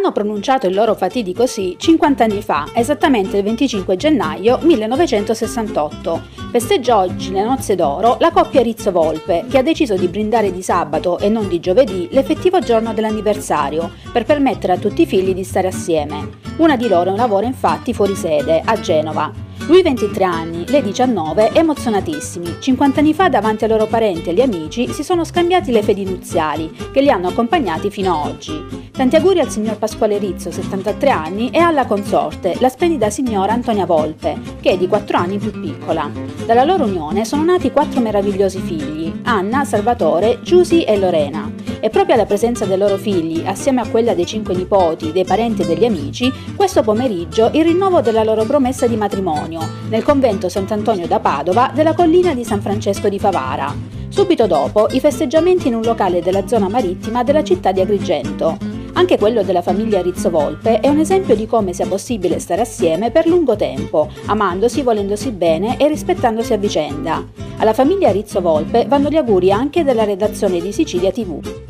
hanno pronunciato il loro fatidico sì 50 anni fa, esattamente il 25 gennaio 1968. Festeggia oggi le nozze d'oro la coppia Rizzo-Volpe, che ha deciso di brindare di sabato e non di giovedì l'effettivo giorno dell'anniversario, per permettere a tutti i figli di stare assieme. Una di loro lavora infatti fuori sede, a Genova. Lui 23 anni, lei 19, emozionatissimi. 50 anni fa davanti ai loro parenti e agli amici si sono scambiati le fedi nuziali, che li hanno accompagnati fino a oggi. Tanti auguri al signor Pasquale Rizzo, 73 anni, e alla consorte, la splendida signora Antonia Volpe, che è di 4 anni più piccola. Dalla loro unione sono nati 4 meravigliosi figli: Anna, Salvatore, Giusy e Lorena. E proprio alla presenza dei loro figli, assieme a quella dei 5 nipoti, dei parenti e degli amici, questo pomeriggio il rinnovo della loro promessa di matrimonio nel convento Sant'Antonio da Padova della collina di San Francesco di Favara. Subito dopo i festeggiamenti in un locale della zona marittima della città di Agrigento. Anche quello della famiglia Rizzo-Volpe è un esempio di come sia possibile stare assieme per lungo tempo, amandosi, volendosi bene e rispettandosi a vicenda. Alla famiglia Rizzo-Volpe vanno gli auguri anche della redazione di Sicilia TV.